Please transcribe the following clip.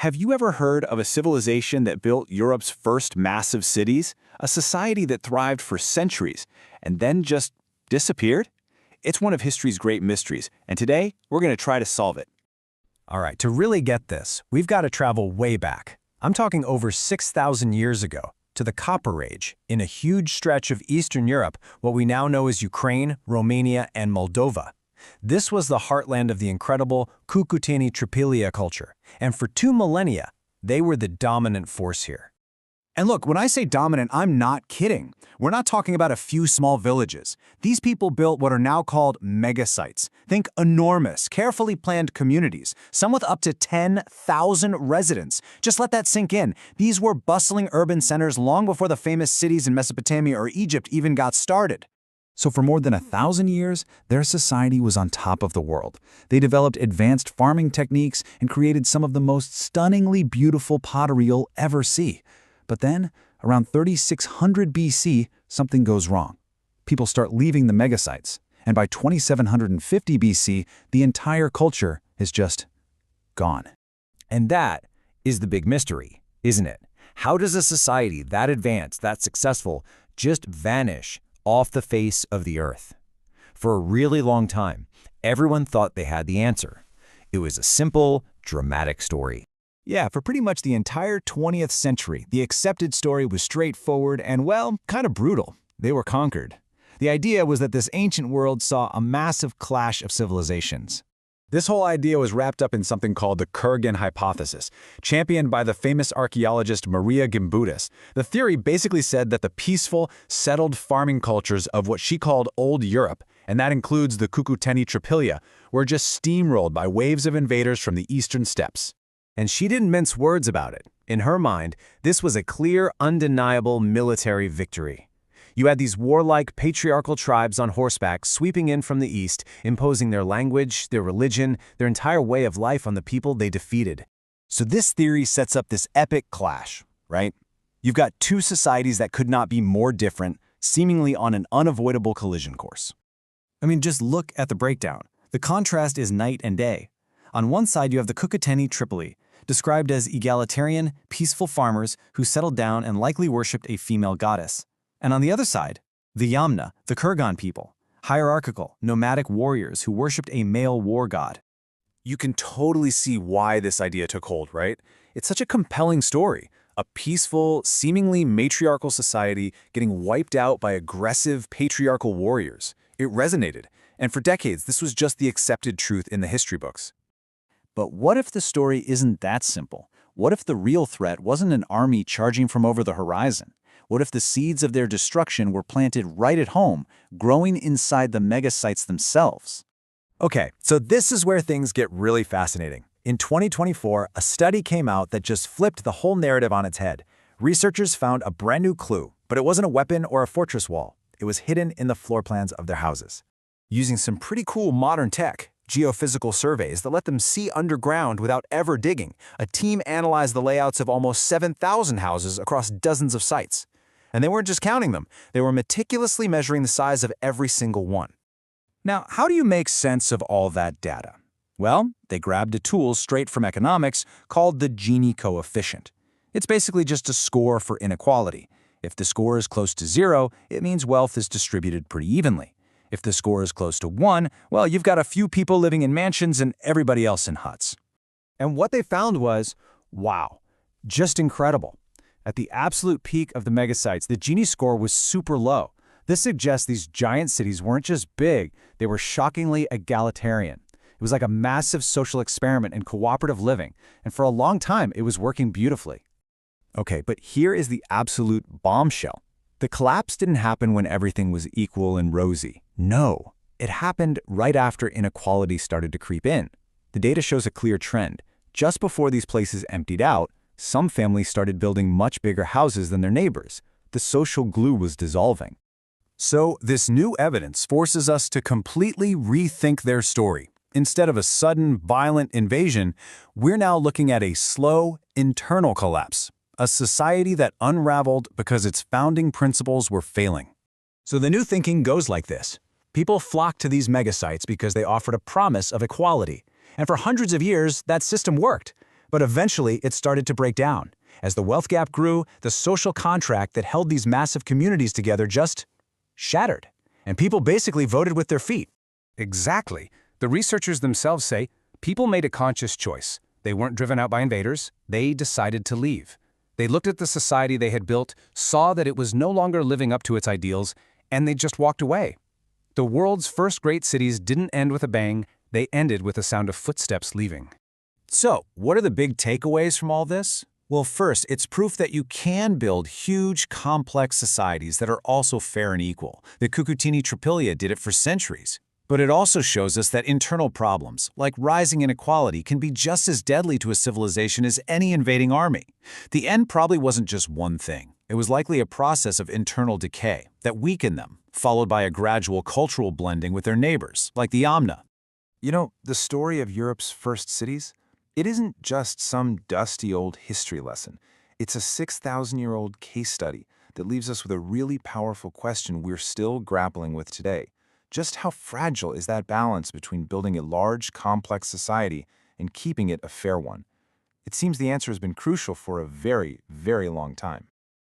Have you ever heard of a civilization that built Europe's first massive cities? A society that thrived for centuries and then just disappeared? It's one of history's great mysteries, and today we're going to try to solve it. All right, to really get this, we've got to travel way back. I'm talking over 6,000 years ago, to the Copper Age, in a huge stretch of Eastern Europe, what we now know as Ukraine, Romania, and Moldova. This was the heartland of the incredible Cucuteni-Tripilia culture, and for 2 millennia, they were the dominant force here. And look, when I say dominant, I'm not kidding. We're not talking about a few small villages. These people built what are now called megasites. Think enormous, carefully planned communities, some with up to 10,000 residents. Just let that sink in. These were bustling urban centers long before the famous cities in Mesopotamia or Egypt even got started. So for more than 1,000 years, their society was on top of the world. They developed advanced farming techniques and created some of the most stunningly beautiful pottery you'll ever see. But then, around 3600 BC, something goes wrong. People start leaving the megasites, and by 2750 BC, the entire culture is just gone. And that is the big mystery, isn't it? How does a society that advanced, that successful, just vanish off the face of the earth? For a really long time, everyone thought they had the answer. It was a simple, dramatic story. Yeah, for pretty much the entire 20th century, the accepted story was straightforward and, well, kind of brutal. They were conquered. The idea was that this ancient world saw a massive clash of civilizations. This whole idea was wrapped up in something called the Kurgan hypothesis, championed by the famous archaeologist Maria Gimbutas. The theory basically said that the peaceful, settled farming cultures of what she called Old Europe, and that includes the Cucuteni-Tripilia, were just steamrolled by waves of invaders from the eastern steppes. And she didn't mince words about it. In her mind, this was a clear, undeniable military victory. You had these warlike, patriarchal tribes on horseback sweeping in from the east, imposing their language, their religion, their entire way of life on the people they defeated. So this theory sets up this epic clash, right? You've got two societies that could not be more different, seemingly on an unavoidable collision course. I mean, just look at the breakdown. The contrast is night and day. On one side, you have the Cucuteni-Tripilia, described as egalitarian, peaceful farmers who settled down and likely worshipped a female goddess. And on the other side, the Yamna, the Kurgan people, hierarchical, nomadic warriors who worshipped a male war god. You can totally see why this idea took hold, right? It's such a compelling story. A peaceful, seemingly matriarchal society getting wiped out by aggressive, patriarchal warriors. It resonated, and for decades, this was just the accepted truth in the history books. But what if the story isn't that simple? What if the real threat wasn't an army charging from over the horizon? What if the seeds of their destruction were planted right at home, growing inside the megasites themselves? Okay, so this is where things get really fascinating. In 2024, a study came out that just flipped the whole narrative on its head. Researchers found a brand new clue, but it wasn't a weapon or a fortress wall. It was hidden in the floor plans of their houses. Using some pretty cool modern tech, geophysical surveys that let them see underground without ever digging, a team analyzed the layouts of almost 7,000 houses across dozens of sites. And they weren't just counting them, they were meticulously measuring the size of every single one. Now, how do you make sense of all that data? Well, they grabbed a tool straight from economics called the Gini coefficient. It's basically just a score for inequality. If the score is close to 0, it means wealth is distributed pretty evenly. If the score is close to 1, well, you've got a few people living in mansions and everybody else in huts. And what they found was, wow, just incredible. At the absolute peak of the megasites, the Gini score was super low. This suggests these giant cities weren't just big, they were shockingly egalitarian. It was like a massive social experiment in cooperative living, and for a long time, it was working beautifully. Okay, but here is the absolute bombshell. The collapse didn't happen when everything was equal and rosy. No, it happened right after inequality started to creep in. The data shows a clear trend. Just before these places emptied out, some families started building much bigger houses than their neighbors. The social glue was dissolving. So this new evidence forces us to completely rethink their story. Instead of a sudden, violent invasion, we're now looking at a slow, internal collapse. A society that unraveled because its founding principles were failing. So the new thinking goes like this. People flocked to these megasites because they offered a promise of equality. And for hundreds of years, that system worked. But eventually, it started to break down. As the wealth gap grew, the social contract that held these massive communities together just shattered. And people basically voted with their feet. Exactly. The researchers themselves say people made a conscious choice. They weren't driven out by invaders. They decided to leave. They looked at the society they had built, saw that it was no longer living up to its ideals, and they just walked away. The world's first great cities didn't end with a bang. They ended with the sound of footsteps leaving. So, what are the big takeaways from all this? Well, first, it's proof that you can build huge, complex societies that are also fair and equal. The Cucutini Tripilia did it for centuries. But it also shows us that internal problems, like rising inequality, can be just as deadly to a civilization as any invading army. The end probably wasn't just one thing. It was likely a process of internal decay that weakened them, followed by a gradual cultural blending with their neighbors, like the Amna. You know, the story of Europe's first cities? It isn't just some dusty old history lesson. It's a 6,000-year-old case study that leaves us with a really powerful question we're still grappling with today. Just how fragile is that balance between building a large, complex society and keeping it a fair one? It seems the answer has been crucial for a very, very long time.